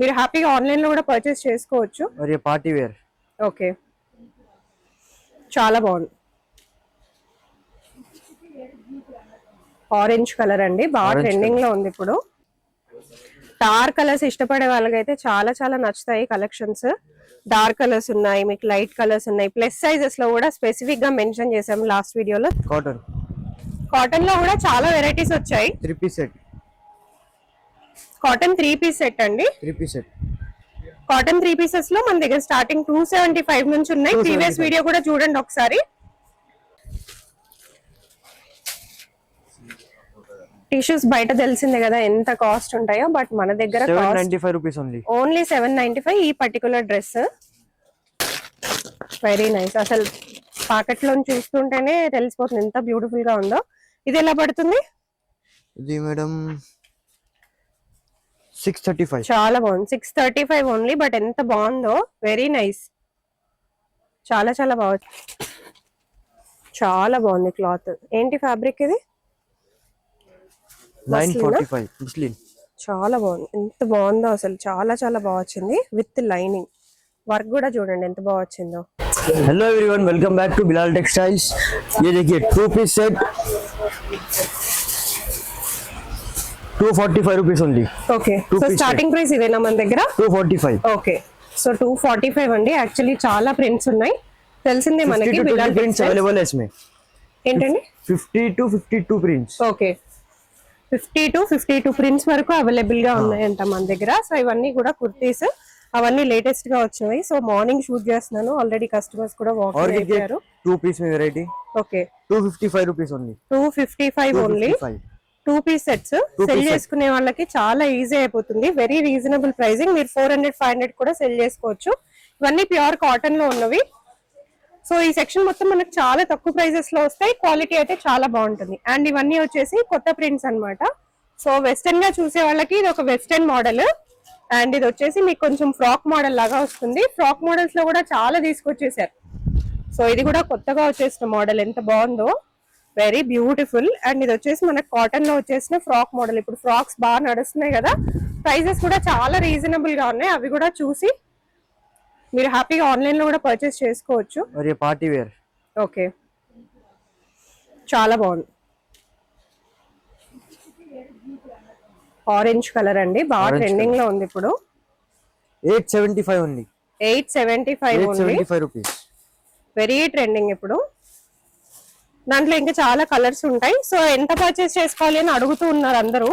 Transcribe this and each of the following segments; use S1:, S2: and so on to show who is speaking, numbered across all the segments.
S1: మీరు హ్యాపీగా ఆన్లైన్ లో కూడా పర్చేస్ చేసుకోవచ్చు.
S2: और ये पार्टी वेयर.
S1: ఓకే, చాలా బాగుంది. ఆరెంజ్ కలర్ అండి, బాగా ట్రెండింగ్ లో ఉంది ఇప్పుడు. డార్క్ కలర్స్ ఇష్టపడే వాళ్ళకైతే చాలా చాలా నచ్చుతాయి కలెక్షన్స్. డార్క్ కలర్స్ ఉన్నాయి, మీకు లైట్ కలర్స్ ఉన్నాయి. ప్లస్ సైజెస్ లో కూడా స్పెసిఫిక్ గా మెన్షన్ చేసాము లాస్ట్ వీడియోలో.
S2: కాటన్.
S1: కాటన్ లో కూడా చాలా వెరైటీస్ వచ్చాయి.
S2: 3 piece set.
S1: Cotton 3 piece set అండి.
S2: 3 piece set.
S1: కాటన్ 3 pieces లో మన దగ్గర స్టార్టింగ్ 275 నుంచి ఉన్నాయి. ప్రీవియస్ వీడియో కూడా చూడండి ఒకసారి. టిష్యూస్ బయట తెలిసిందే కదా ఎంత కాస్ట్ ఉంటాయో, బట్ మన దగ్గర
S2: 795 rupees only.
S1: ఓన్లీ 795 ఈ పర్టికులర్ డ్రెస్. Very nice. అసలు పాకెట్ లో చూస్తుంటేనే తెలిసిపోతుంది ఎంత బ్యూటిఫుల్ గా ఉందో. ఇది ఎలా పడుతుంది?
S2: ఇది మేడం 635.
S1: చాలా బాగుంది. 635 ఓన్లీ, బట్ ఎంత బాగుందో. వెరీ నైస్, చాలా చాలా బాగుంది. చాలా బాగుంది క్లాత్. ఏంటి ఫ్యాబ్రిక్ ఇది?
S2: 945 ముస్లిం.
S1: చాలా బాగుంది. ఎంత బాగుందో అసలు, చాలా చాలా బాగా వచ్చింది. విత్ లైనింగ్ వర్క్ కూడా చూడండి ఎంత బాగా వచ్చిందో.
S2: Hello everyone, welcome back to Bilal Textiles. ये देखिए 2 piece set 245 rupees only.
S1: Okay, so starting price ఇదేనా మన దగ్గర?
S2: 245.
S1: ఓకే, సో 245 అండి. యాక్చువల్లీ చాలా ప్రింట్స్ ఉన్నాయి, తెలిసిందే మనకి. బిలాల్
S2: प्रिंट्स अवेलेबल है इसमें.
S1: ఏంటండి?
S2: 50 to 52 prints.
S1: Okay, 50 to 52 prints వరకు అవైలబుల్ గా ఉన్నాయంట మన దగ్గర. సో ఇవన్నీ కూడా కుర్తీస్, అవన్నీ లేటెస్ట్ గా వచ్చినాయి. సో మార్నింగ్ షూట్ చేస్తున్నాను, ఆల్రెడీ కస్టమర్స్ కూడా వాకింగ్ అయిపోయారు.
S2: 2 piece में variety.
S1: Okay,
S2: 255 rupees only.
S1: 255 only. 2 piece sets cell చేసుకునే వాళ్ళకి చాలా ఈజీ అయిపోతుంది. Very reasonable pricing. మీరు 400 500 కూడా సెల్ చేసుకోవచ్చు. ఇవన్నీ ప్యూర్ కాటన్ లో ఉన్నవి. సో ఈ సెక్షన్ మొత్తం మనకు చాలా తక్కువ ప్రైజెస్ లో వస్తాయి. క్వాలిటీ అయితే చాలా బాగుంటుంది. అండ్ ఇవన్నీ వచ్చేసి కొత్త ప్రింట్స్ అన్నమాట. సో వెస్టర్న్ గా చూసే వాళ్ళకి ఇది ఒక వెస్టర్న్ మోడల్. అండ్ ఇది వచ్చేసి మీకు కొంచెం ఫ్రాక్ మోడల్ లాగా వస్తుంది. ఫ్రాక్ మోడల్స్ లో కూడా చాలా తీసుకొచ్చేసారు. సో ఇది కూడా కొత్తగా వచ్చేసిన మోడల్, ఎంత బాగుందో. Very beautiful. అండ్ ఇది వచ్చేసి మనకు కాటన్ లో వచ్చేసిన ఫ్రాక్ మోడల్. ఇప్పుడు ఫ్రాక్స్ బాగా నడుస్తున్నాయి కదా, ప్రైజెస్ కూడా చాలా రీజనబుల్ గా ఉన్నాయి. అవి కూడా చూసి మీరు హ్యాపీగా ఆన్లైన్ లో కూడా పర్చేస్ చేసుకోవచ్చు.
S2: और ये पार्टी वेयर.
S1: ఓకే, చాలా బాగుంది. ఆరెంజ్ కలర్ అండి, బాగా ట్రెండింగ్ లో ఉంది ఇప్పుడు.
S2: 875 only.
S1: 875 only.
S2: 875 rupees.
S1: Very trending ఇప్పుడు. దాంట్లో ఇంకా చాలా కలర్స్ ఉంటాయి. సో ఎంత పర్చేస్ చేసుకోవాలి అని అడుగుతూ ఉన్నారు అందరూ.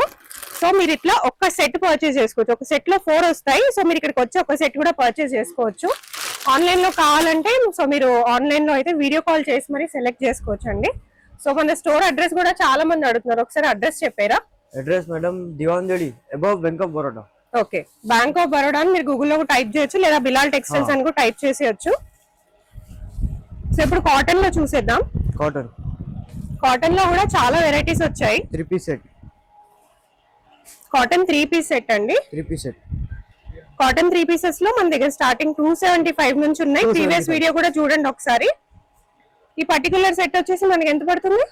S1: సో మీరు ఇట్లా ఒక్క సెట్ పర్చేస్ చేసుకోవచ్చు. ఒక సెట్ లో 4 వస్తాయి. సో మీరు ఇక్కడికి వచ్చి ఒక సెట్ కూడా పర్చేస్ చేసుకోవచ్చు. ఆన్లైన్ లో కావాలంటే సో మీరు ఆన్లైన్ లో అయితే వీడియో కాల్ చేసి మరి సెలెక్ట్ చేసుకోవచ్చు అండి. సో మన స్టోర్ అడ్రస్ కూడా చాలా మంది అడుగుతున్నారు, ఒకసారి అడ్రస్ చెప్పారా?
S2: Address madam Divanjali above bank of Baroda.
S1: Okay, bank of Baroda అని మీరు గూగుల్లో టైప్ చేయొచ్చు, లేదా బిలాల్ టెక్స్టైల్స్ అని కూడా టైప్ చేసేయచ్చు. సో ఇప్పుడు కాటన్ లో చూసేద్దాం.
S2: కాటన్.
S1: కాటన్ లో కూడా చాలా వెరైటీస్ వచ్చాయి.
S2: 3 piece set.
S1: Cotton 3 piece set అండి.
S2: 3 piece set.
S1: కాటన్ 3 pieces లో మన దగ్గర స్టార్టింగ్ 275 నుంచి ఉన్నాయి. ప్రీవియస్ వీడియో కూడా చూడండి ఒకసారి. ఈ పర్టికులర్ సెట్ వచ్చేసి మనకి ఎంత పడుతుంది?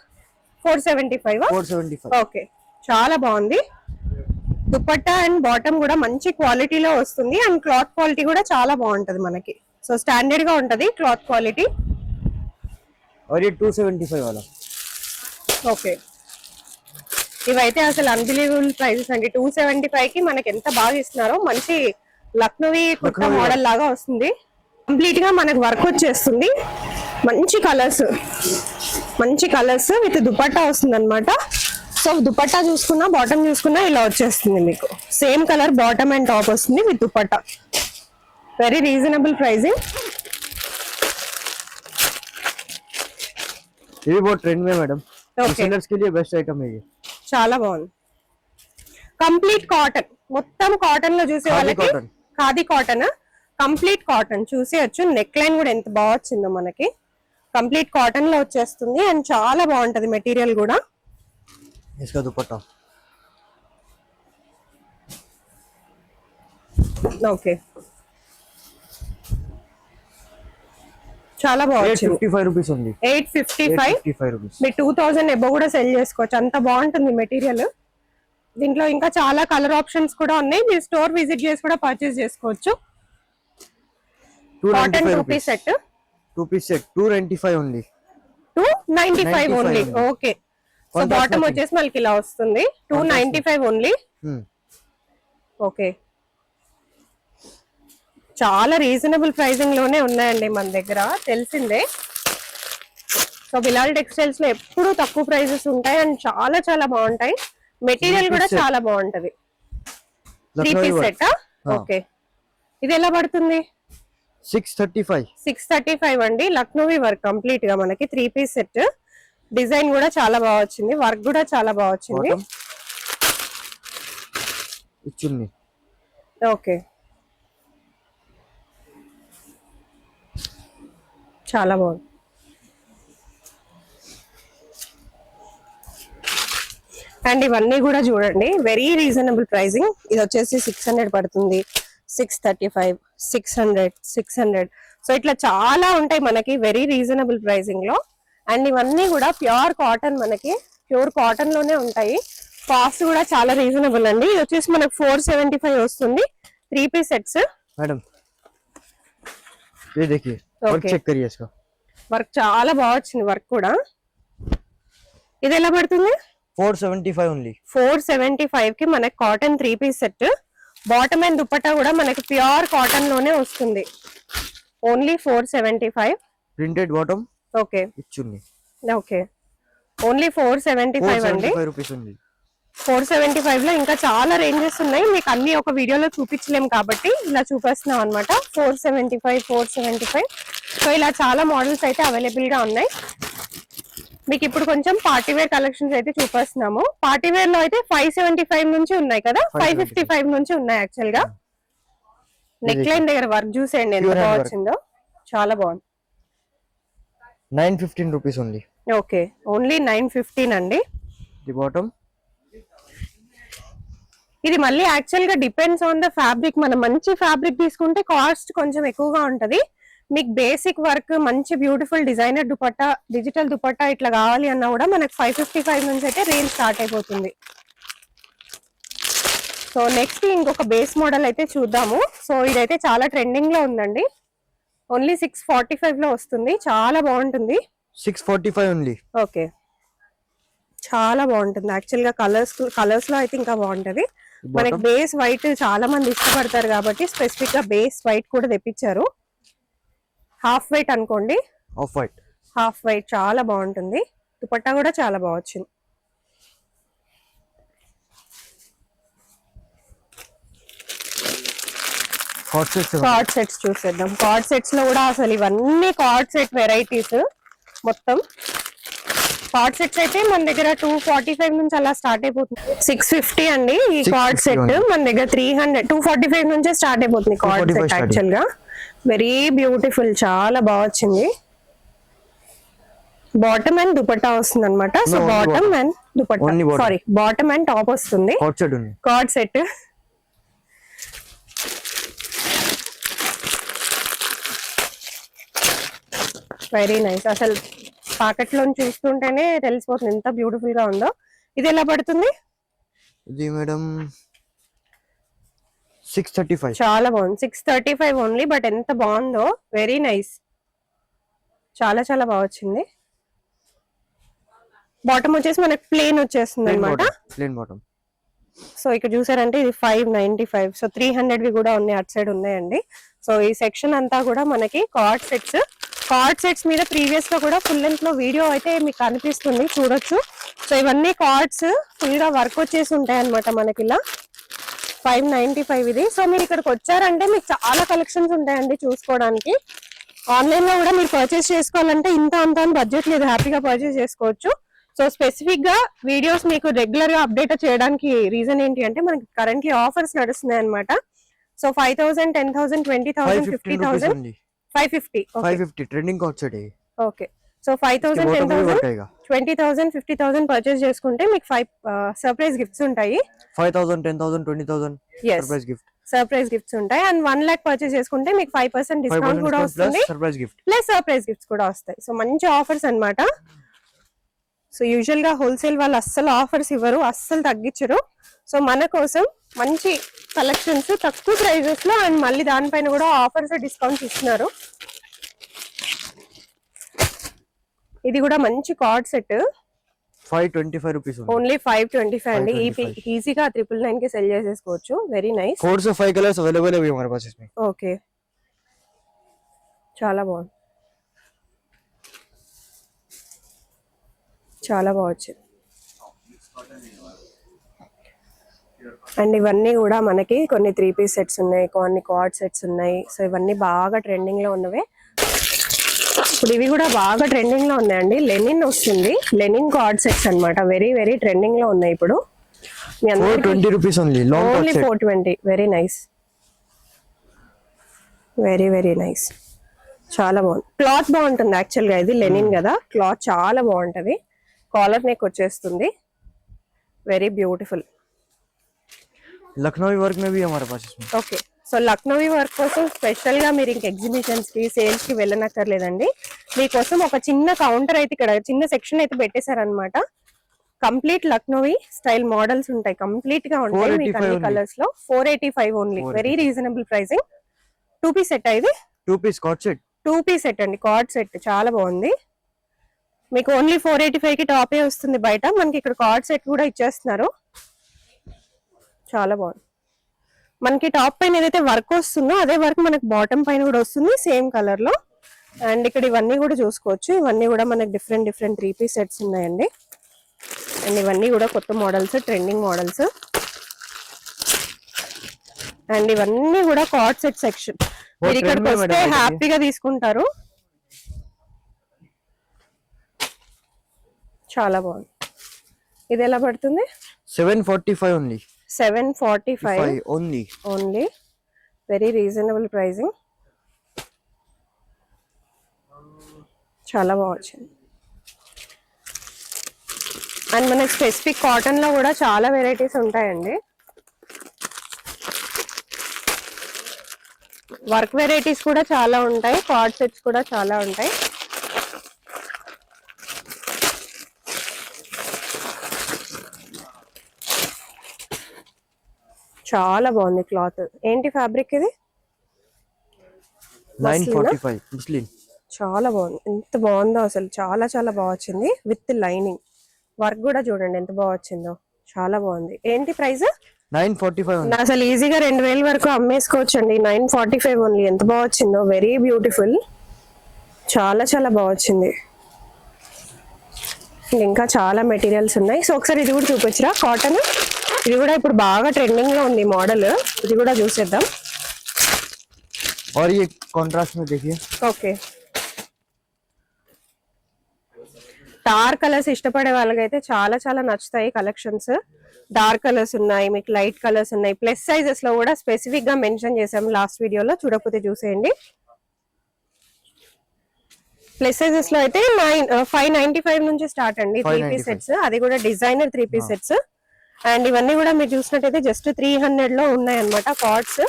S1: 475.
S2: 475.
S1: ఓకే, చాలా బాగుంది. దుపట్టా అండ్ బాటమ్ కూడా మంచి క్వాలిటీలో వస్తుంది. అండ్ క్లాత్ క్వాలిటీ కూడా చాలా బాగుంటది మనకి. సో స్టాండర్డ్ గా ఉంటది క్లాత్ క్వాలిటీ.
S2: और ये 275 वाला.
S1: ఓకే, ఇవైతే అసలు అన్బిలీవబుల్ ప్రైజెస్ అండి. 275 కి మనకి ఎంత బాగా ఇస్తున్నారో. మంచి లక్నోవి కొత్త మోడల్ లాగా వస్తుంది. కంప్లీట్ గా మనకు వర్క్ వచ్చేస్తుంది. మంచి కలర్స్ విత్ దుపట్టా వస్తుంది అనమాట. సో దుపట్టా చూసుకున్నా బాటమ్ చూసుకున్నా ఇలా వచ్చేస్తుంది మీకు. Same colour bottom and top వస్తుంది with dupatta. Very reasonable pricing.
S2: ये बहुत ट्रेंड में मैडम. सेलर्स के लिए बेस्ट आइटम है ये.
S1: చాలా బాగుంది. కంప్లీట్ కాటన్, మొత్తం కాటన్ లో చూసే వాళ్ళకి ఖాదీ కాటన్, కంప్లీట్ కాటన్ చూసేయచ్చు. నెక్ లైన్ కూడా ఎంత బాగా వచ్చిందో మనకి. కంప్లీట్ కాటన్ లో వచ్చేస్తుంది అండ్ చాలా బాగుంటది మెటీరియల్ కూడా.
S2: इसका दुपट्टा.
S1: ఓకే, చాలా బాగుంది.
S2: 855 rupees only.
S1: 855
S2: rupees.
S1: మీరు 2000 ఎబో కూడా సెల్ చేసుకోవచ్చు. అంత బాగుంటుంది మెటీరియల్. దీంట్లో ఇంకా చాలా కలర్ ఆప్షన్స్ కూడా ఉన్నాయి, మీరు స్టోర్ విజిట్ చేసి కూడా పర్చేస్ చేసుకోవచ్చు. Cotton 2 piece set
S2: 295 only.
S1: 295 only. Okay, so bottom వచ్చేసి మనకి ఇలా వస్తుంది. 295 ఓన్లీ. ఓకే, చాలా రీజనబుల్ ప్రైసింగ్ లోనే ఉన్నాయండి మన దగ్గర, తెలిసిందే. సో బిలాల్ టెక్స్టైల్స్ లో ఎప్పుడు తక్కువ ప్రైసెస్ ఉంటాయి అండ్ చాలా చాలా బాగుంటాయి. మెటీరియల్ కూడా చాలా బాగుంటది. 3 పీస్ సెట్. ఓకే, ఇది ఎలా పడుతుంది? 635 అండి. లక్నోవి వర్క్ కంప్లీట్ గా మనకి 3 పీస్ సెట్. డిజైన్ కూడా చాలా బాగా వచ్చింది, వర్క్ కూడా చాలా బాగా వచ్చింది. ఓకే, చాలా బాగుంది. అండ్ ఇవన్నీ కూడా చూడండి, వెరీ రీజనబుల్ ప్రైసింగ్. ఇది వచ్చేసి 600 పడుతుంది, 635, 600. సో ఇట్లా చాలా ఉంటాయి మనకి వెరీ రీజనబుల్ ప్రైసింగ్ లో. అండ్ ఇవన్నీ కూడా ప్యూర్ కాటన్, మనకి ప్యూర్ కాటన్ లోనే ఉంటాయి. కాస్ట్ కూడా చాలా రీజనబుల్ అండి. ఇది వచ్చేసి మనకు 475 వస్తుంది. 3 పీస్ సెట్స్.
S2: మేడం ये देखिए, वर्क चेक करिए इसका.
S1: వర్క్ చాలా బాగా వచ్చింది, వర్క్ కూడా. ఇది ఎలా పడుతుంది?
S2: 475 ఓన్లీ.
S1: 475 కి మనకి cotton 3 piece set. Bottom and dupatta కూడా మనకి ప్యూర్ కాటన్ లోనే వస్తుంది. ఓన్లీ 475.
S2: Printed bottom.
S1: ఓకే,
S2: ఇచ్చుంది.
S1: ఓకే, ఓన్లీ 475 అండి.
S2: 475 రూపీస్ ఉంది.
S1: 475 లో ఇంకా చాలా రేంజెస్ ఉన్నాయి, మీకు అన్ని ఒక వీడియోలో చూపించలేము కాబట్టి ఇలా చూపిస్తున్నాం అనమాట. 475. సో ఇలా చాలా మోడల్స్ అయితే అవైలబుల్ గా ఉన్నాయి. మీకు ఇప్పుడు కొంచెం పార్టీ వేర్ కలెక్షన్స్ అయితే చూపిస్తున్నాము. పార్టీ వేర్ లో అయితే 575 నుంచి ఉన్నాయి కదా, 555 నుంచి ఉన్నాయి యాక్చువల్ గా. నెక్ లైన్ దగ్గర వర్క్ చూసేయండి ఎంత బాగా వచ్చిందో, చాలా బాగుంది.
S2: 915 రూపీస్ ఓన్లీ.
S1: ఓకే, ఓన్లీ 915 అండి.
S2: The bottom.
S1: ఇది మళ్ళీ యాక్చువల్ గా డిపెండ్స్ ఆన్ ద ఫ్యాబ్రిక్. మనం మంచి ఫ్యాబ్రిక్ తీసుకుంటే కాస్ట్ కొంచెం ఎక్కువగా ఉంటది. మీకు బేసిక్ వర్క్, మంచి beautiful designer dupatta, digital dupatta ఇట్లా కావాలి అన్నా కూడా మనకి 555 నుంచి అయితే రేంజ్ స్టార్ట్ అయిపోతుంది. సో నెక్స్ట్ ఇంకొక బేస్ మోడల్ అయితే చూద్దాము. సో ఇదైతే చాలా ట్రెండింగ్ లో ఉందండి. ఓన్లీ 645 లో వస్తుంది, చాలా బాగుంటుంది.
S2: 645 ఓన్లీ.
S1: ఓకే, చాలా బాగుంటుంది. యాక్చువల్ గా కలర్స్ లో అయితే ఇంకా బాగుంటది. మనకి బేస్ వైట్ చాలా మంది ఇష్టపడతారు కాబట్టి స్పెసిఫిక్ గా బేస్ వైట్ కూడా తెప్పించారు. హాఫ్ వైట్ అనుకోండి, హాఫ్ వైట్ చాలా బాగుంటుంది. దుపట్టా కూడా చాలా బాగా వచ్చింది. కార్డ్ సెట్స్ చూసేద్దాం. కార్డ్ సెట్స్ లో కూడా అసలు ఇవన్నీ కార్డ్ సెట్ వెరైటీస్ మొత్తం. కార్డ్ సెట్స్ అయితే మన దగ్గర 245 నుంచి అలా స్టార్ట్ అయిపోతుంది. 650 అండి ఈ కార్డ్ సెట్. మన దగ్గర 300, 245 నుంచే స్టార్ట్ అయిపోతుంది కార్డ్ సెట్. యాక్చువల్ గా వెరీ బ్యూటిఫుల్, చాలా బాగా వచ్చింది. బాటమ్ అండ్ దుపట్టా వస్తుంది అనమాట. So bottom and dupatta, sorry bottom and top వస్తుంది కార్డ్ సెట్. Very nice. అసలు పాకెట్ లో చూస్తుంటేనే తెలిసిపోతుంది ఎంత బ్యూటిఫుల్ గా ఉందో. ఇది ఎలా పడుతుంది?
S2: ఇది మేడం 635.
S1: చాలా బాగుంది. 635 ఓన్లీ. బట్ ఎంత బాగుందో, వెరీ నైస్, చాలా చాలా బాగా వచ్చింది. బాటమ్ వచ్చేసి మనకి ప్లేన్ వచ్చేస్తుంది అనమాట.
S2: Plane bottom.
S1: సో ఇక్కడ చూసారంటే ఇది 595. సో 300 కూడా ఉన్నాయి, అటు సైడ్ ఉన్నాయండి. సో ఈ సెక్షన్ అంతా కూడా మనకి కార్డ్ సెట్స్. కార్డ్ సెట్స్ మీద ప్రీవియస్ గా కూడా ఫుల్ లెంత్ లో వీడియో అయితే మీకు కనిపిస్తుంది, చూడొచ్చు. సో ఇవన్నీ కార్డ్స్ ఫుల్ గా వర్క్ వచ్చేసి ఉంటాయి అనమాట మనకి ఇలా. 595 ఇది. సో మీరు ఇక్కడికి వచ్చారంటే మీకు చాలా కలెక్షన్స్ ఉంటాయండి చూసుకోవడానికి. ఆన్లైన్ లో కూడా మీరు పర్చేస్ చేసుకోవాలంటే ఇంత అంత బడ్జెట్ లేదు, హ్యాపీగా పర్చేస్ చేసుకోవచ్చు. సో స్పెసిఫిక్ గా వీడియోస్ మీకు రెగ్యులర్ గా అప్డేట్ చేయడానికి రీజన్ ఏంటి అంటే మనకి కరెంట్లీ ఆఫర్స్ నడుస్తున్నాయి అనమాట. So 5,000, 10,000, 20,000, 50,000, 550
S2: trending card set.
S1: Okay, so 5,000, 10,000, 20,000, 50,000 purchase చేసుకుంటే మీకు 5 సర్ప్రైజ్ గిఫ్ట్స్ ఉంటాయి.
S2: 5,000, 10,000, 20,000 సర్ప్రైజ్ గిఫ్ట్.
S1: సర్ప్రైజ్ గిఫ్ట్స్ ఉంటాయి. అండ్ 1 lakh పర్చేస్ చేసుకుంటే మీకు 5% డిస్కౌంట్ కూడా వస్తుంది,
S2: surprise gift
S1: plus surprise gifts కూడా వస్తాయి. సో మంచి ఆఫర్స్ అన్నమాట. సో యూజువల్ గా హోల్సేల్ వాళ్ళు అస్సలు ఆఫర్స్ ఇవ్వరు, అస్సలు తగ్గించరు. సో మన కోసం మంచి కలెక్షన్స్ తక్కువ ప్రైజెస్ లో అండ్ మళ్ళీ దానిపైన కూడా ఆఫర్స్ డిస్కౌంట్స్ ఇస్తున్నారు. ఇది కూడా మంచి కార్డ్ సెట్
S2: 525 రూపీస్
S1: ఓన్లీ 525 అండి. ఈజీగా 999 కి సెల్ చేసేసుకోవచ్చు. Very nice.
S2: 4 से 5 कलर्स अवेलेबल है अभी हमारे पास इसमें.
S1: ఓకే, చాలా బాగుంది, చాలా బాగుంది. అండ్ ఇవన్నీ కూడా మనకి కొన్ని 3 పీస్ సెట్స్ ఉన్నాయి, కొన్ని కార్డ్ సెట్స్ ఉన్నాయి. సో ఇవన్నీ బాగా ట్రెండింగ్ లో ఉన్నవే. ఇప్పుడు ఇవి కూడా బాగా ట్రెండింగ్ లో ఉన్నాయండి. లెనిన్ వస్తుంది, లెనిన్ కార్డ్ సెట్స్ అన్నమాట. వెరీ వెరీ ట్రెండింగ్ లో ఉన్నాయి ఇప్పుడు.
S2: 420 rupees only.
S1: Only 420. Very nice, very very nice. చాలా బాగుంది. క్లాత్ బాగుంటుంది యాక్చువల్ గా. ఇది లెనిన్ కదా, క్లాత్ చాలా బాగుంటది. కాలర్ నెక్ వచ్చేస్తుంది. Very beautiful.
S2: लखनवी वर्क में भी हमारे पास इसमें.
S1: ఓకే, సో లక్నోవి వర్క్ కోసం స్పెషల్ గా మీరు ఇంక ఎగ్జిబిషన్స్ కి సేల్స్ కి వెళ్ళనక్కర్లేదండి. మీకోసం ఒక చిన్న కౌంటర్ అయితే ఇక్కడ చిన్న సెక్షన్ అయితే పెట్టేశారనమాట. కంప్లీట్ లక్నోవి స్టైల్ మోడల్స్ ఉంటాయి, కంప్లీట్ గా ఉంటాయి మీకు అన్ని కలర్స్ లో. 485 only. Very reasonable pricing. 2 piece set ఇది.
S2: 2 piece cord set.
S1: 2 piece set అండి, కార్డ్ సెట్. చాలా బాగుంది. మీకు ఓన్లీ 485 కి టాపే వస్తుంది బయట. మనకి ఇక్కడ కార్డ్ సెట్ కూడా ఇచ్చేస్తున్నారు. చాలా బాగుంది. మనకి టాప్ పైన ఏదైతే వర్క్ వస్తుందో అదే వర్క్ మనకి బాటమ్ పైన కూడా వస్తుంది సేమ్ కలర్ లో. అండ్ ఇక్కడ ఇవన్నీ కూడా చూసుకోవచ్చు. ఇవన్నీ కూడా మనకి డిఫరెంట్ 3 పీస్ సెట్స్ ఉన్నాయండి. అండ్ ఇవన్నీ కూడా కొత్త మోడల్స్, ట్రెండింగ్ మోడల్స్. అండ్ ఇవన్నీ కూడా కార్డ్ సెట్ సెక్షన్. మీరు ఇక్కడికి వస్తే హ్యాపీగా తీసుకుంటారు. చాలా బాగుంది. ఇది ఎలా పడుతుంది?
S2: 745 only.
S1: 745
S2: only.
S1: Only. Very reasonable pricing. చాలా బాగుంది. అండ్ మనకి స్పెసిఫిక్ కాటన్ లో కూడా చాలా వెరైటీస్ ఉంటాయండి. వర్క్ వెరైటీస్ కూడా చాలా ఉంటాయి, కార్డ్ సెట్స్ కూడా చాలా ఉంటాయి. చాలా బాగుంది క్లాత్. ఏంటి ఫ్యాబ్రిక్ ఇది?
S2: 945 ముస్లిం.
S1: చాలా బాగుంది. ఎంత బాగుందో అసలు, చాలా చాలా బాగా వచ్చింది. విత్ లైనింగ్ వర్క్ కూడా చూడండి ఎంత బాగా వచ్చిందో. చాలా బాగుంది. ఏంటి ప్రైస్?
S2: 945.
S1: అసలు ఈజీగా 2000 వరకు అమ్మేసుకోవచ్చు అండి. 945 ఓన్లీ. ఎంత బాగా వచ్చిందో. Very beautiful. చాలా చాలా బాగా వచ్చింది. ఇంకా చాలా మెటీరియల్స్ ఉన్నాయి. సో ఒకసారి ఇది కూడా చూపించరా కాటన్. ఇది కూడా ఇప్పుడు బాగా ట్రెండింగ్ లో ఉంది మోడల్. ఇది కూడా చూసేద్దాం.
S2: और ये कॉन्ट्रास्ट में देखिए.
S1: ఓకే, డార్క్ కలర్స్ ఇష్టపడే వాళ్ళకైతే చాలా చాలా నచ్చుతాయి కలెక్షన్స్. డార్క్ కలర్స్ ఉన్నాయి, మీకు లైట్ కలర్స్ ఉన్నాయి. ప్లస్ సైజెస్ లో కూడా స్పెసిఫిక్ గా మెన్షన్ చేసాము లాస్ట్ వీడియోలో, చూడకపోతే చూసేయండి. ప్లస్ సైజెస్ లో అయితే 595 నుంచి స్టార్ట్ అండి 3 పీస్ సెట్స్. అది కూడా డిజైనర్ 3 పీస్ సెట్స్. అండ్ ఇవన్నీ కూడా మీరు చూసినట్టయితే జస్ట్ 300 లో ఉన్నాయి అన్నమాట కార్డ్స్.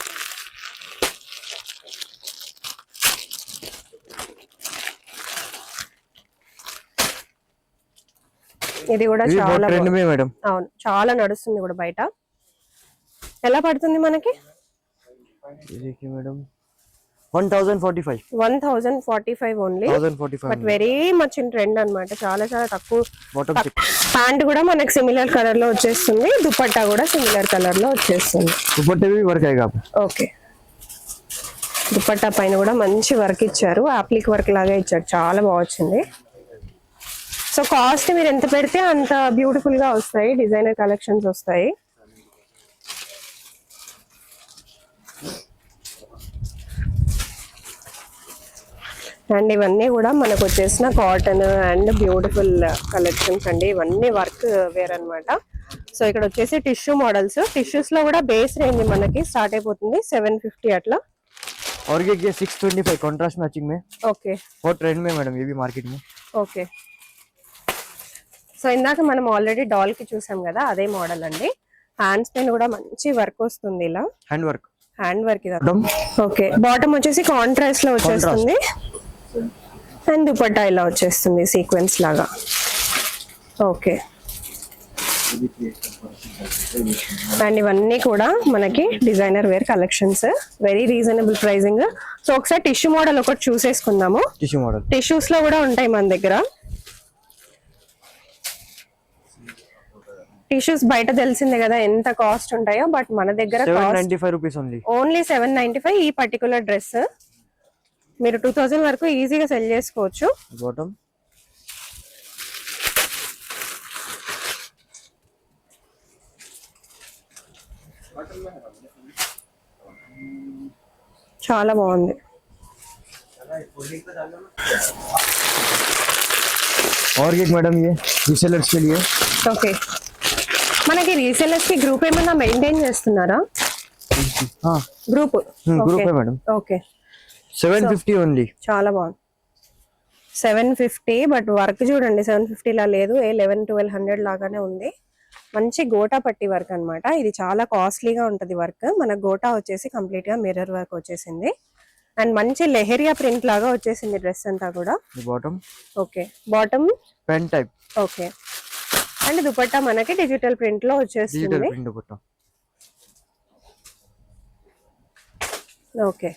S1: ఇది కూడా చాలా
S2: మేడం.
S1: అవును, చాలా నడుస్తుంది కూడా బయట. ఎలా పడుతుంది మనకి?
S2: Madam 1045.
S1: 1045 only. But very much in trend అన్నమాట. చాలా చాలా తక్కువ. ప్యాంట్ కూడా మనకి సిమిలర్ కలర్ లో వచ్చేస్తుంది. దుపట్టా కూడా సిమిలర్ కలర్ లో వచ్చేస్తుంది. ఓకే, దుపట్టా పైన కూడా మంచి వర్క్ ఇచ్చారు, ఆప్లిక్ వర్క్ లాగా ఇచ్చారు. చాలా బాగా వచ్చింది. సో కాస్ట్ మీరు ఎంత పెడితే అంత బ్యూటిఫుల్ గా వస్తాయి, డిజైనర్ కలెక్షన్స్ వస్తాయి. అండ్ ఇవన్నీ కూడా మనకు వచ్చేసిన కాటన్ అండ్ బ్యూటిఫుల్ కలెక్షన్స్ అండి. ఇవన్నీ వర్క్ వేర్ అన్నమాట. సో ఇక్కడ వచ్చేసి టిష్యూ మోడల్స్. టిష్యూస్ లో కూడా బేస్ రేంజ్ మనకి స్టార్ట్ అయిపోతుంది 750 అట్లా.
S2: और ये 625 कॉन्ट्रास्ट मैचिंग में.
S1: ఓకే,
S2: बहुत ट्रेंड में मैडम, ये भी मार्केट में.
S1: ఓకే. సో ఇందాక మనం ఆల్రెడీ డాల్ కి చూసాం కదా, అదే మోడల్ అండి. హ్యాండ్స్ పైన కూడా మంచి వర్క్ వస్తుంది. ఇలా హ్యాండ్ వర్క్ ఇది. ఓకే, బాటమ్ వచ్చేసి కాంట్రాస్ట్ లో వచ్చేస్తుంది. అండ్ దుపట్టా ఇలా వచ్చేస్తుంది సీక్వెన్స్ లాగా. ఓకే. అండ్ ఇవన్నీ కూడా మనకి designer wear collections, very reasonable pricing. So ఒకసారి టిష్యూ మోడల్ ఒకటి చూసేసుకుందాము.
S2: టిష్యూ మోడల్
S1: టిష్యూస్ లో కూడా ఉంటాయి మన దగ్గర. టిష్యూస్ బయట తెలిసిందే కదా ఎంత కాస్ట్ ఉంటాయో, బట్ మన దగ్గర
S2: 795 రూపీస్ ఓన్లీ.
S1: ఓన్లీ 795. ఈ పర్టికులర్ డ్రెస్ మీరు 2000 వరకు ఈజీగా సెల్ చేసుకోవచ్చు.
S2: బాటమ్
S1: చాలా బాగుంది.
S2: और एक मैडम ये रीसेलर्स के लिए.
S1: ఓకే. మనకి రీసెలర్స్ కి గ్రూప్ ఏమైనా మెయింటైన్ చేస్తున్నారా? Group
S2: group madam.
S1: Okay.
S2: 750 only.
S1: చాలా బాగుంది. 750, బట్ వర్క్ చూడండి 750 లా లేదు, 1100-1200 లాగానే ఉంది. మంచి గోటా పట్టి వర్క్ అన్నమాట. ఇది చాలా కాస్ట్లీగా ఉంటది వర్క్. మన గోటా వచ్చేసి కంప్లీట్ గా మిర్రర్ వర్క్ వచ్చేసింది. అండ్ మంచి లెహరియా ప్రింట్ లాగా వచ్చేసింది డ్రెస్ అంతా కూడా.
S2: Bottom
S1: okay. Bottom
S2: pen type.
S1: Okay. And dupatta మనకి డిజిటల్ ప్రింట్ లో వచ్చేస్తుంది.
S2: Digital print dupatta.
S1: ఓకే.